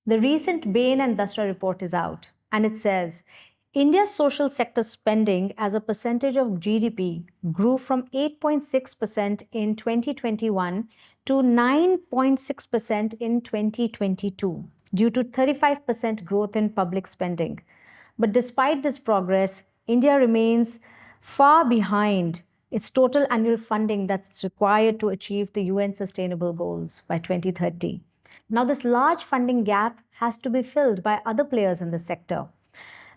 The recent Bain and Dasra report is out, and it says India's social sector spending as a percentage of GDP grew from 8.6% in 2021 to 9.6% in 2022 due to 35% growth in public spending. But despite this progress, India remains far behind its total annual funding that's required to achieve the UN Sustainable Goals by 2030. Now, this large funding gap has to be filled by other players in the sector.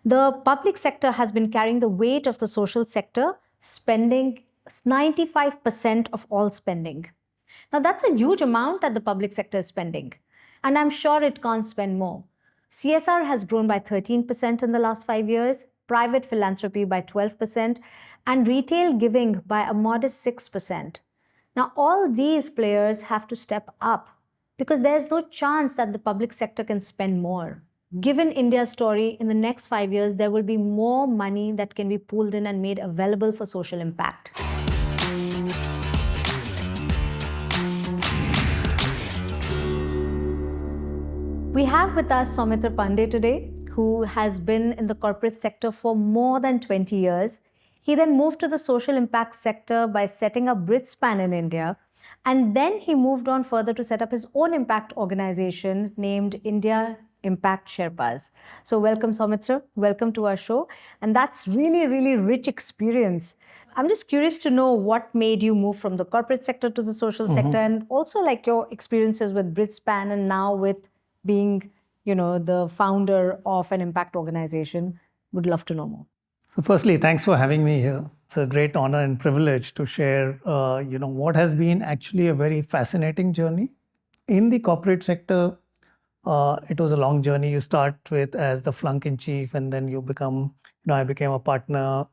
The public sector has been carrying the weight of the social sector, spending 95% of all spending. Now, that's a huge amount that the public sector is spending, and I'm sure it can't spend more. CSR has grown by 13% in the last 5 years, private philanthropy by 12%, and retail giving by a modest 6%. Now, all these players have to step up because there's no chance that the public sector can spend more. Given India's story, in the next 5 years, there will be more money that can be pooled in and made available for social impact. We have with us Soumitra Pandey today, who has been in the corporate sector for more than 20 years. He then moved to the social impact sector by setting up Britspan in India. And then he moved on further to set up his own impact organization named India Impact Sherpas. So welcome, Soumitra. Welcome to our show. And that's really, really rich experience. I'm just curious to know what made you move from the corporate sector to the social sector, and also like your experiences with Britspan and now with being, the founder of an impact organization. Would love to know more. So firstly, thanks for having me here. It's a great honor and privilege to share, what has been actually a very fascinating journey. In the corporate sector, it was a long journey. You start with as the flunk in chief, and then you become, I became a partner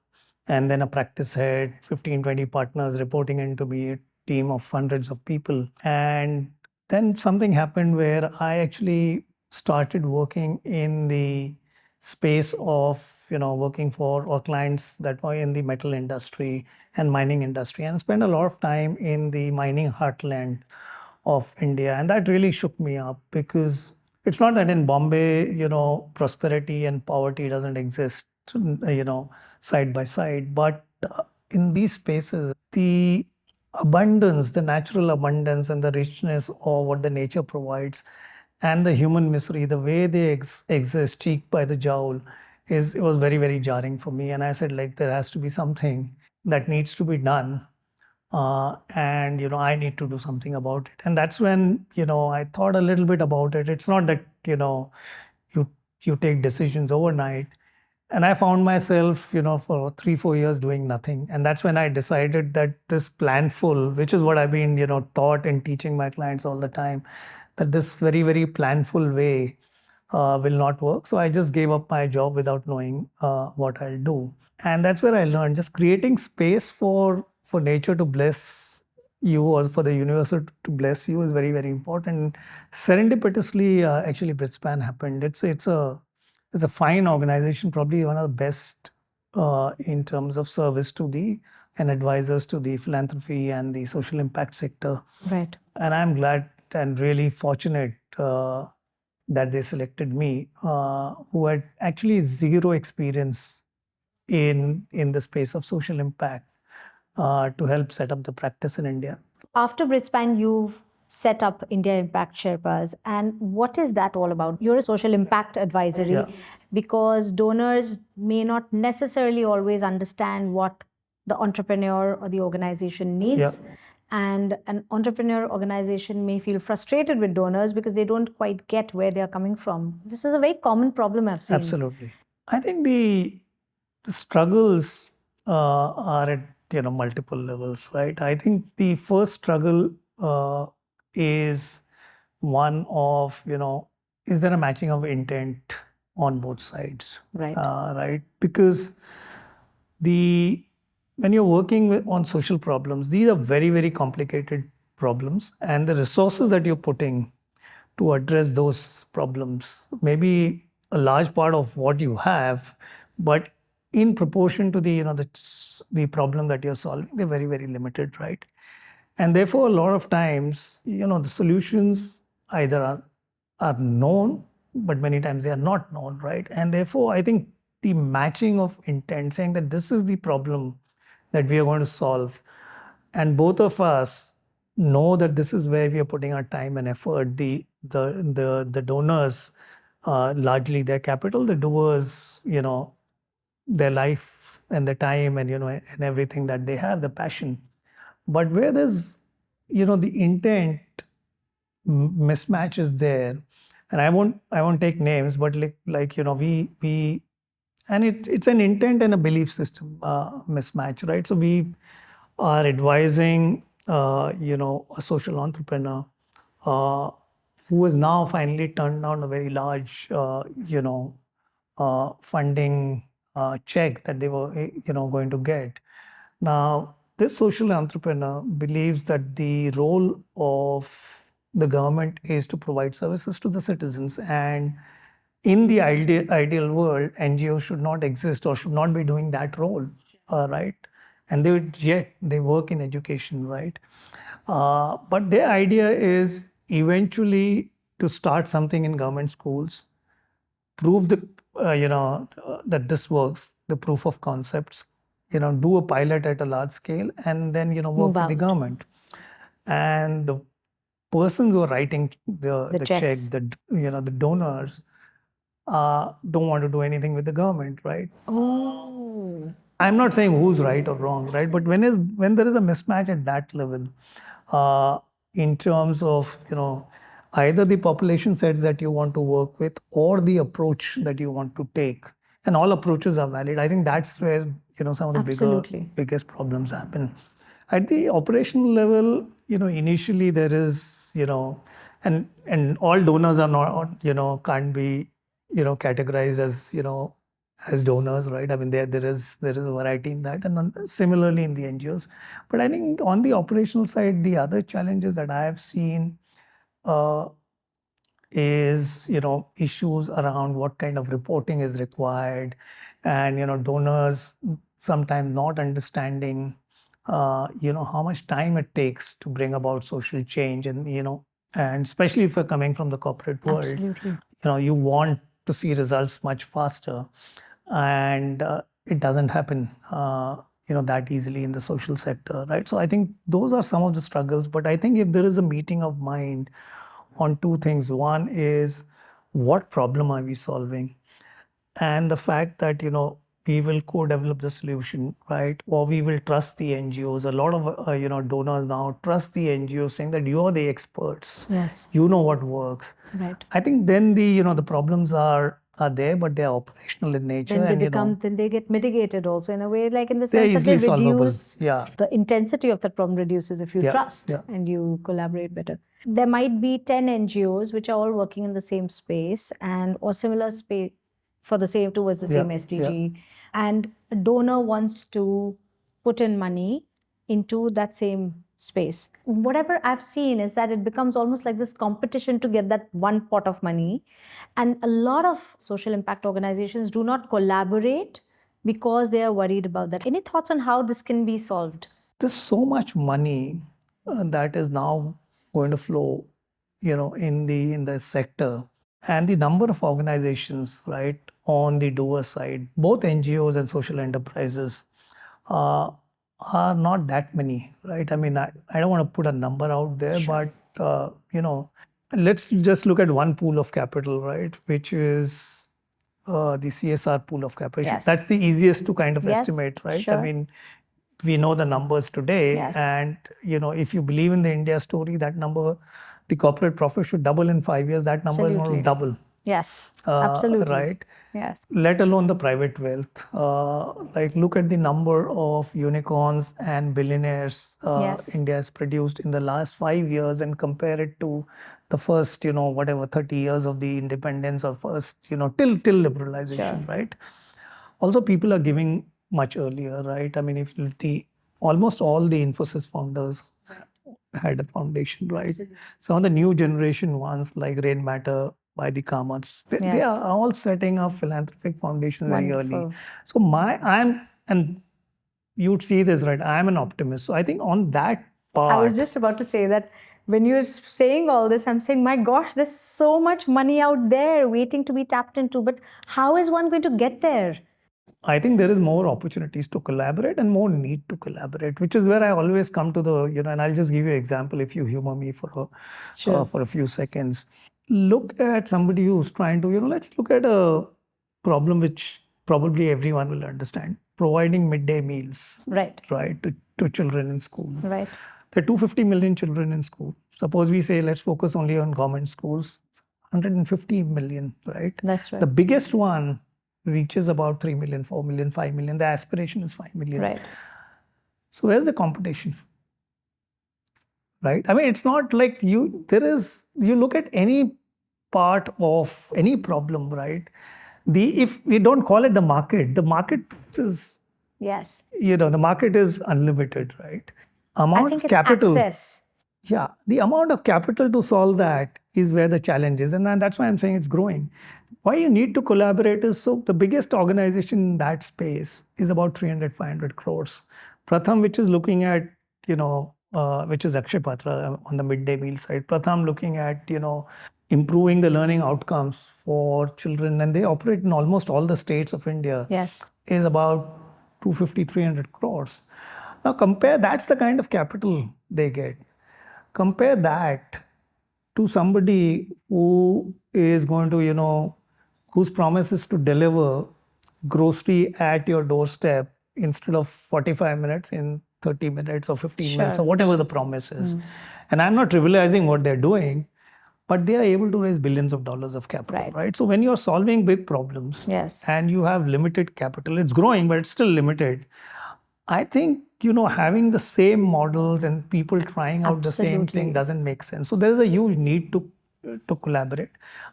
and then a practice head, 15, 20 partners reporting into me, a team of hundreds of people. And then something happened where I actually started working in the space of, working for our clients that were in the metal industry and mining industry, and spent a lot of time in the mining heartland of India. And that really shook me up, because it's not that in Bombay, prosperity and poverty doesn't exist, side by side. But in these spaces, the abundance, the natural abundance and the richness of what the nature provides, and the human misery, the way they exist cheek by the jowl, it was very, very jarring for me. And I said, there has to be something that needs to be done. And I need to do something about it. And that's when, I thought a little bit about it. It's not that, you take decisions overnight. And I found myself, for 3-4 years doing nothing. And that's when I decided that this planful, which is what I've been, taught and teaching my clients all the time, that this very, very planful way will not work. So I just gave up my job without knowing what I'll do. And that's where I learned just creating space for nature to bless you, or for the universe to bless you, is very, very important. Serendipitously, actually, Britspan happened. It's a fine organization, probably one of the best in terms of service to and advisors to the philanthropy and the social impact sector. Right. And I'm glad and really fortunate that they selected me, who had actually zero experience in the space of social impact, to help set up the practice in India. After Britspan, you've set up India Impact Sherpas. And what is that all about? You're a social impact advisory, because donors may not necessarily always understand what the entrepreneur or the organization needs. And an entrepreneur organization may feel frustrated with donors because they don't quite get where they're coming from. This is a very common problem I've seen. Absolutely. I think the struggles are at multiple levels, right? I think the first struggle is one of, is there a matching of intent on both sides? Right. Right? Because when you're working on social problems, these are very, very complicated problems, and the resources that you're putting to address those problems may be a large part of what you have, but in proportion to the problem that you're solving, they're very, very limited, right? And therefore, a lot of times, the solutions either are known but many times they are not known, right? And therefore, I think the matching of intent, saying that this is the problem that we are going to solve, and both of us know that this is where we are putting our time and effort. The donors, largely their capital, the doers, their life and the time and and everything that they have, the passion. But where there's the intent mismatch is there, and I won't take names, but we and it's an intent and a belief system mismatch, right? So we are advising a social entrepreneur uh, who has now finally turned down a very large funding check that they were going to get. Now, this social entrepreneur believes that the role of the government is to provide services to the citizens, and in the ideal world, NGOs should not exist or should not be doing that role, right? And yet they work in education, right? But their idea is eventually to start something in government schools, prove that this works, the proof of concepts, do a pilot at a large scale, and then work Move with the out. government. And the persons who are writing the check, checks. the donors, don't want to do anything with the government, right? Oh. I'm not saying who's right or wrong, right? But when there is a mismatch at that level, in terms of either the population sets that you want to work with or the approach that you want to take, and all approaches are valid. I think that's where some of the Absolutely. biggest problems happen. At the operational level, initially there is and all donors are not can't be categorized as as donors, right? I mean, there is a variety in that, and similarly in the NGOs. But I think on the operational side, the other challenges that I have seen uh, is issues around what kind of reporting is required, and donors sometimes not understanding how much time it takes to bring about social change, and and especially if you're coming from the corporate world, Absolutely. you want to see results much faster, and it doesn't happen that easily in the social sector, right? So I think those are some of the struggles, but I think if there is a meeting of mind on two things. One is, what problem are we solving? And the fact that we will co-develop the solution, right? Or we will trust the NGOs. A lot of donors now trust the NGOs, saying that you are the experts. Yes. You know what works. Right. I think then the problems are there, but they are operational in nature, Then they and then they get mitigated also in a way, like in the they're sense that they easily solvable. reduce Yeah. the intensity of the problem reduces if you Yeah, trust yeah. and you collaborate better. There might be 10 NGOs which are all working in the same space and or similar space for the same towards the Yeah, same SDG, and a donor wants to put in money into that same space. Whatever I've seen is that it becomes almost like this competition to get that one pot of money. And a lot of social impact organizations do not collaborate because they are worried about that. Any thoughts on how this can be solved? There's so much money that is now going to flow, in the sector, and the number of organizations, right, on the doer side, both NGOs and social enterprises, uh, are not that many, right? I mean, I don't want to put a number out there, Sure. but let's just look at one pool of capital, right, which is the CSR pool of capital. Yes. That's the easiest to kind of Yes, estimate, right? sure. I mean, we know the numbers today, Yes. and if you believe in the India story, that number, the corporate profit should double in 5 years. That number is going to double. Yes, absolutely. Right? Yes. Let alone the private wealth. Like, look at the number of unicorns and billionaires Yes. India has produced in the last 5 years, and compare it to the first, whatever 30 years of the independence, or first, till liberalization, Sure. right? Also, people are giving much earlier, right? I mean, if the almost all the Infosys founders had a foundation, right? Some of the new generation ones, like Rain Matter by the Kamaths, they Yes. are all setting up philanthropic foundations very early. Wonderful. So and you'd see this, right? I'm an optimist. So I think on that I was part, just about to say that when you're saying all this, I'm saying, my gosh, there's so much money out there waiting to be tapped into. But how is one going to get there? I think there is more opportunities to collaborate and more need to collaborate, which is where I always come to the, and I'll just give you an example if you humor me for a few seconds. Look at somebody who's trying to, let's look at a problem which probably everyone will understand: providing midday meals, Right. to children in school. Right. There are 250 million children in school. Suppose we say, let's focus only on government schools, 150 million, right? That's right. The biggest one reaches about 3 million, 4 million, 5 million. The aspiration is 5 million. Right. So where's the competition? Right? I mean, it's not like you look at any part of any problem, right? If we don't call it the market is, Yes. the market is unlimited, right? I think it's access. Yeah, the amount of capital to solve that is where the challenge is. And that's why I'm saying it's growing. Why you need to collaborate is, so the biggest organization in that space is about 300, 500 crores. Pratham, which is looking at, which is Akshay Patra on the midday meal side. Pratham looking at, improving the learning outcomes for children. And they operate in almost all the states of India. Yes. Is about 250, 300 crores. Now compare, that's the kind of capital they get. Compare that to somebody who is going to, whose promise is to deliver grocery at your doorstep instead of 45 minutes in 30 minutes or 15 minutes or whatever the promise is. And I'm not trivializing what they're doing, but they are able to raise billions of dollars of capital, right? So when you're solving big problems and you have limited capital, it's growing, but it's still limited. I think, having the same models and people trying out the same thing doesn't make sense. So there is a huge need to collaborate.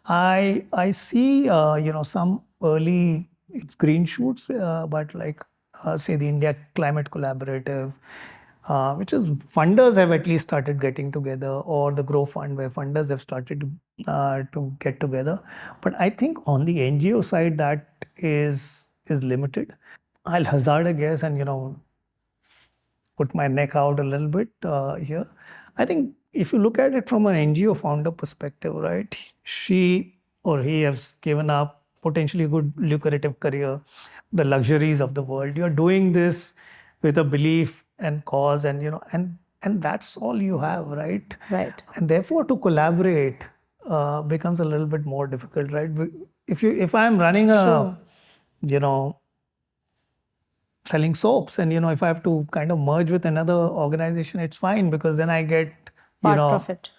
I see, some early, it's green shoots, but like, say the India Climate Collaborative, which is funders have at least started getting together, or the Grow Fund where funders have started to get together. But I think on the NGO side, that is limited. I'll hazard a guess and, put my neck out a little bit here. I think if you look at it from an NGO founder perspective, right, she or he has given up potentially a good lucrative career, the luxuries of the world. You're doing this with a belief and cause, and and that's all you have, right? Right. And therefore, to collaborate becomes a little bit more difficult, right? If I'm running a, selling soaps, and if I have to kind of merge with another organization, it's fine, because then I get profit.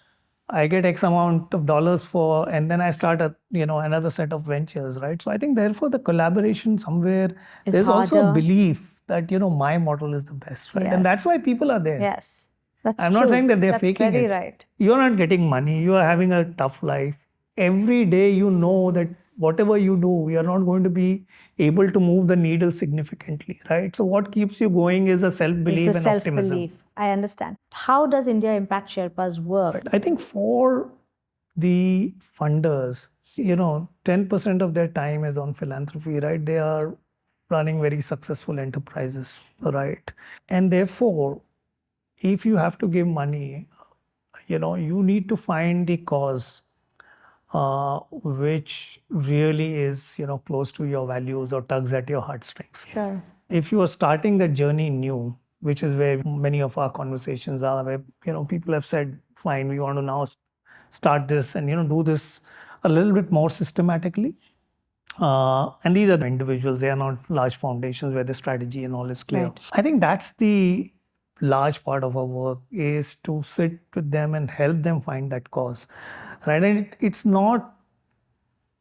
I get X amount of dollars for, and then I start another set of ventures, right? So I think therefore the collaboration somewhere, there's also a belief that my model is the best, right? And that's why people are there. Yes, that's I'm not saying that they're faking it. That's very right. You're not getting money. You are having a tough life. Every day you know that whatever you do, you're not going to be able to move the needle significantly, right? So what keeps you going is a self-belief and optimism. I understand. How does India Impact Sherpas work? Right. I think for the funders, 10% of their time is on philanthropy, right? They are running very successful enterprises, right? And therefore, if you have to give money, you need to find the cause which really is, close to your values or tugs at your heartstrings. Sure. If you are starting that journey new, which is where many of our conversations are, where, people have said, fine, we want to now start this and, do this a little bit more systematically. And these are the individuals, they are not large foundations where the strategy and all is clear. Right. I think that's the large part of our work, is to sit with them and help them find that cause. Right? And it's not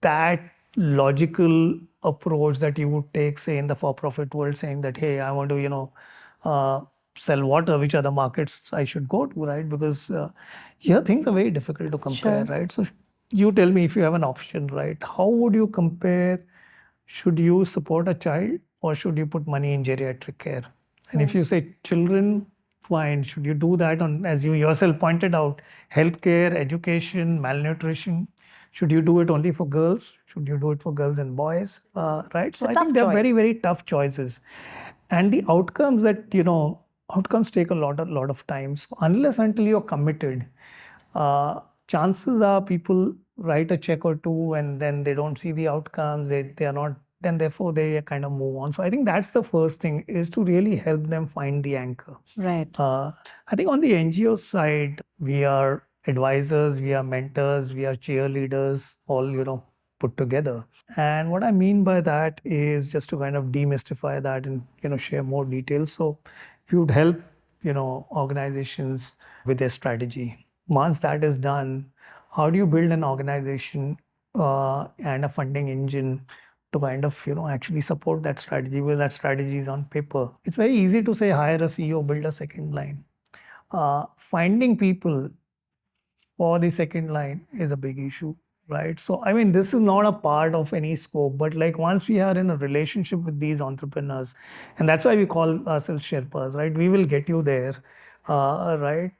that logical approach that you would take, say, in the for-profit world, saying that, hey, I want to, sell water, which are the markets I should go to, right? Because here things are very difficult to compare, right? So you tell me, if you have an option, right? How would you compare? Should you support a child or should you put money in geriatric care? And if you say children, fine. Should you do that on, as you yourself pointed out, healthcare, education, malnutrition? Should you do it only for girls? Should you do it for girls and boys? Right? So I think they're very, very tough choices. And the outcomes that, outcomes take a lot of time. So unless until you're committed, chances are people write a check or two and then they don't see the outcomes, they are not, then therefore they kind of move on. So I think that's the first thing, is to really help them find the anchor. Right. I think on the NGO side, we are advisors, we are mentors, we are cheerleaders, all, put together. And what I mean by that is, just to kind of demystify that and, share more details. So we would help, organizations with their strategy. Once that is done, how do you build an organization and a funding engine to kind of, actually support that strategy? Well, that strategy is on paper. It's very easy to say, hire a CEO, build a second line. Finding people for the second line is a big issue, right? So, I mean, this is not a part of any scope, but like once we are in a relationship with these entrepreneurs, and that's why we call ourselves Sherpas, right? We will get you there, right?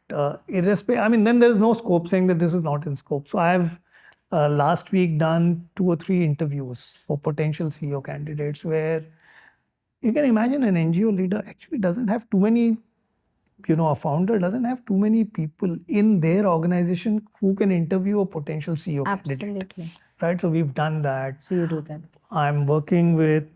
Irrespective, I mean, then there's no scope saying that this is not in scope. So, I have last week done 2 or 3 interviews for potential CEO candidates where you can imagine an NGO leader actually doesn't have too many, a founder doesn't have too many people in their organization who can interview a potential CEO candidate. Absolutely. Right? So we've done that. So you do that. I'm working with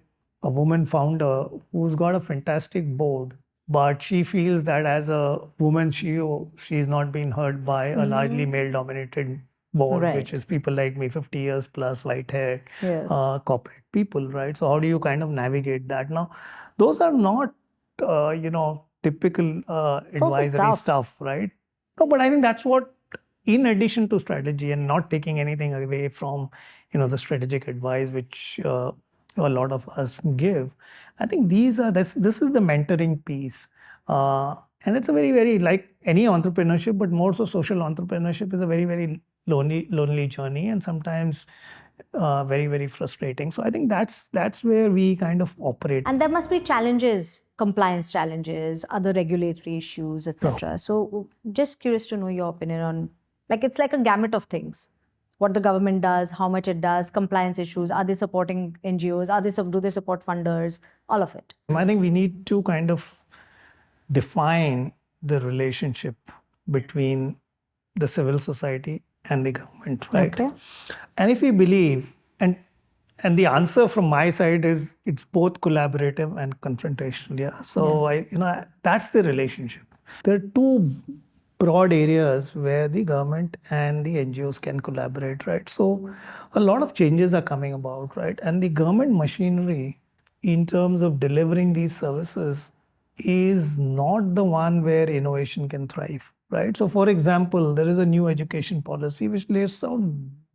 a woman founder who's got a fantastic board, but she feels that as a woman CEO, she's not been heard by a largely male-dominated board, Right. which is people like me, 50 years plus, white-haired, Yes. corporate people, right? So how do you kind of navigate that? Now, those are not, typical also advisory tough. stuff, right? No, but I think that's what, in addition to strategy and not taking anything away from, the strategic advice which a lot of us give, I think this is the mentoring piece. And it's a very, very, like any entrepreneurship, but more so social entrepreneurship, is a very, very lonely journey, and sometimes very, very frustrating. So I think that's where we kind of operate. And there must be challenges, compliance challenges, other regulatory issues, etc. So just curious to know your opinion on, like, it's like a gamut of things. What the government does, how much it does, compliance issues, are they supporting NGOs, do they support funders, all of it. I think we need to kind of define the relationship between the civil society and the government, right? Okay. And if we believe, and the answer from my side is, it's both collaborative and confrontational. Yeah. So Yes. that's the relationship. There are 2 broad areas where the government and the NGOs can collaborate, right? So a lot of changes are coming about, right? And the government machinery, in terms of delivering these services, is not the one where innovation can thrive, right? So for example, there is a new education policy which lays out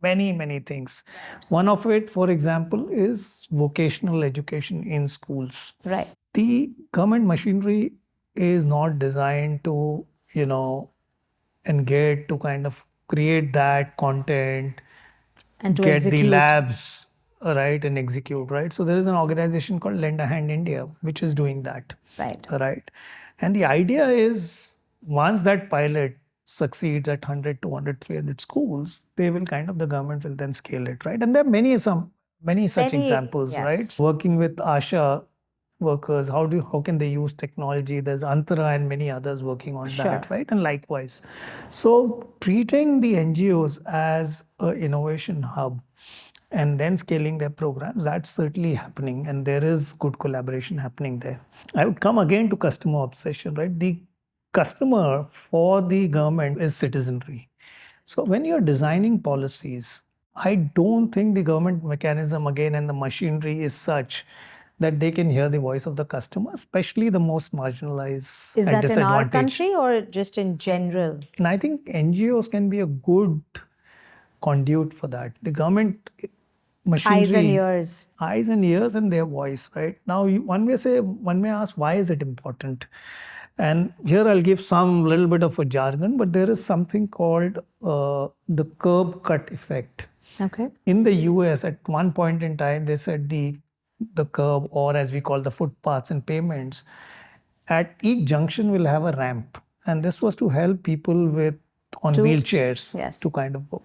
many, many things. One of it, for example, is vocational education in schools. Right. The government machinery is not designed to, engage to kind of create that content, And to get execute. the labs, right, and execute, right? So there is an organization called Lend a Hand India, which is doing that. Right. Right. And the idea is, once that pilot succeeds at 100, 200, 300 schools, the government will then scale it, right? And there are many such examples, yes. right? Working with ASHA workers, how can they use technology? There's Antara and many others working on that, Sure. right? And likewise. So treating the NGOs as an innovation hub and then scaling their programs, that's certainly happening, and there is good collaboration happening there. I would come again to customer obsession, right? The customer for the government is citizenry. So when you're designing policies, I don't think the government mechanism again and the machinery is such that they can hear the voice of the customer, especially the most marginalized Is and that in our disadvantaged. country or just in general? And I think NGOs can be a good conduit for that. The government machinery, eyes and ears and their voice, right? Now one may ask, why is it important? And here I'll give some little bit of a jargon, but there is something called the curb cut effect. Okay. In the US, at one point in time, they said the curb, or as we call the footpaths and pavements, at each junction will have a ramp, and this was to help people on wheelchairs to kind of go.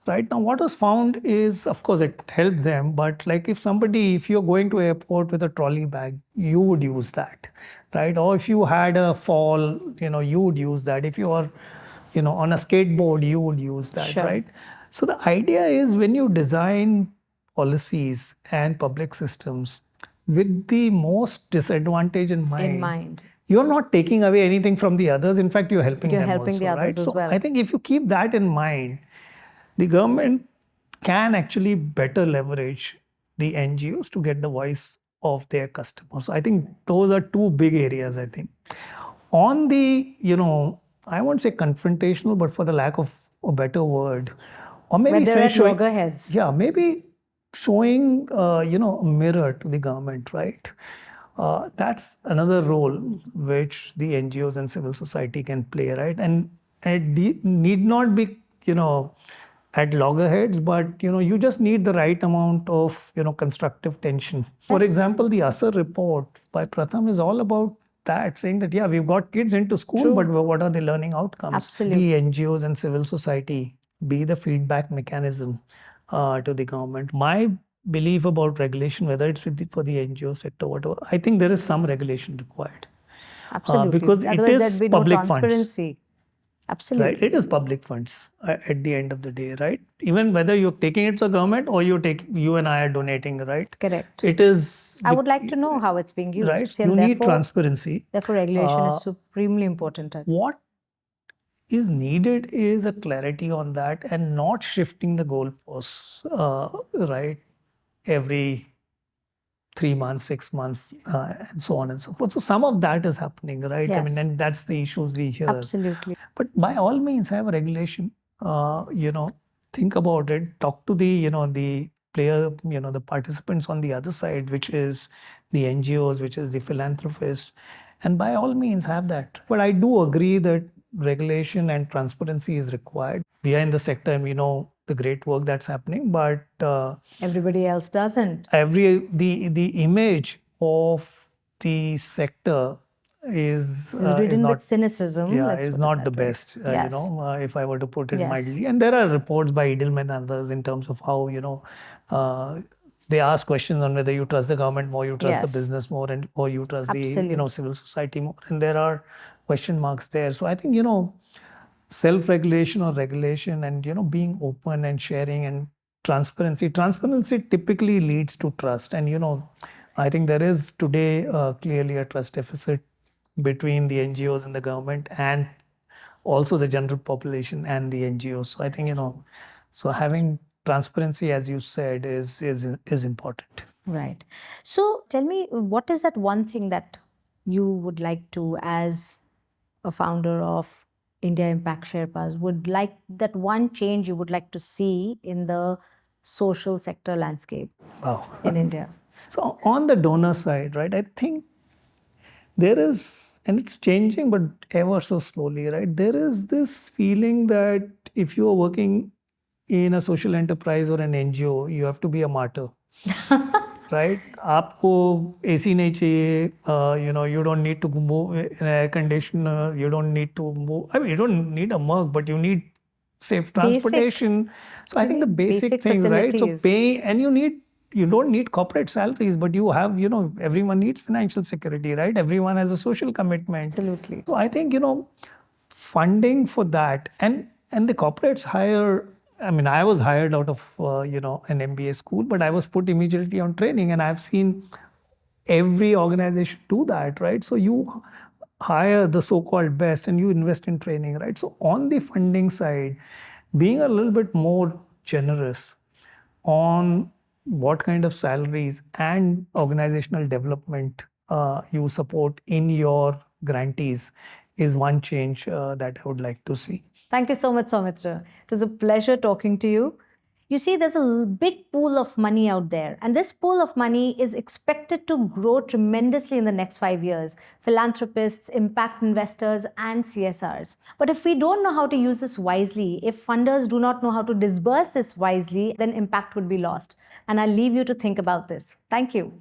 Right now, what was found is, of course, it helped them, but like if you're going to airport with a trolley bag, you would use that, right? Or if you had a fall, you would use that. If you are on a skateboard, you would use that, Sure. right? So the idea is when you design policies and public systems with the most disadvantage in mind, you're not taking away anything from the others. In fact, you're helping them helping also, the others right? as So well. I think if you keep that in mind, the government can actually better leverage the NGOs to get the voice of their customers. So I think those are two big areas, I think. On the, I won't say confrontational, but for the lack of a better word, or maybe Where they're say at showing, loggerheads. yeah, maybe showing, a mirror to the government, right? That's another role which the NGOs and civil society can play, right? And it need not be, at loggerheads, but you just need the right amount of constructive tension. For example, the Asar report by Pratham is all about that, saying that yeah, we've got kids into school, but what are the learning outcomes? Absolutely. The NGOs and civil society be the feedback mechanism to the government. My belief about regulation, whether it's for the NGO sector, whatever, I think there is some regulation required. Absolutely. Because Otherwise, it is there'd be no public funds. transparency. Absolutely. Right, it is public funds at the end of the day, right? Even whether you're taking it to the government or you and I are donating, right? Correct. It is. I would like to know how it's being used. Right, So you need therefore- transparency. Therefore, regulation is supremely important. What is needed is a clarity on that and not shifting the goalposts, right? Every 3 months, 6 months, and so on and so forth. So some of that is happening, right? I mean, Yes. and that's the issues we hear. Absolutely. But by all means, have a regulation. Think about it. Talk to the, the player, the participants on the other side, which is the NGOs, which is the philanthropists, and by all means have that. But I do agree that regulation and transparency is required. We are in the sector and we know the great work that's happening, but everybody else doesn't. The image of the sector is ridden not with cynicism. Yeah, is not the best. Yes. If I were to put it Yes. mildly. And there are reports by Edelman and others in terms of how they ask questions on whether you trust the government more, you trust Yes. the business more, or you trust Absolutely. the civil society more, and there are question marks there. So I think self-regulation or regulation and being open and sharing and transparency typically leads to trust. And I think there is today clearly a trust deficit between the NGOs and the government, and also the general population and the NGOs. So I think so having transparency, as you said, is important. Right. So tell me, what is that one thing that you would like to, as a founder of India Impact Sherpas, would like, that one change you would like to see in the social sector landscape in India? So on the donor side, right, I think there is, and it's changing, but ever so slowly, right? There is this feeling that if you are working in a social enterprise or an NGO, you have to be a martyr. Right? आपको AC नहीं चाहिए, you don't need to move in air conditioner, you don't need to move, I mean, you don't need a mug, but you need safe transportation. So I think the basic thing, right? So pay, and you don't need corporate salaries, but you have, everyone needs financial security, right? Everyone has a social commitment. Absolutely. So I think, funding for that, and the corporates hire. I mean, I was hired out of, an MBA school, but I was put immediately on training, and I've seen every organization do that, right? So you hire the so-called best and you invest in training, right? So on the funding side, being a little bit more generous on what kind of salaries and organizational development you support in your grantees is one change that I would like to see. Thank you so much, Soumitra. It was a pleasure talking to you. You see, there's a big pool of money out there, and this pool of money is expected to grow tremendously in the next 5 years. Philanthropists, impact investors, and CSRs. But if we don't know how to use this wisely, if funders do not know how to disburse this wisely, then impact would be lost. And I'll leave you to think about this. Thank you.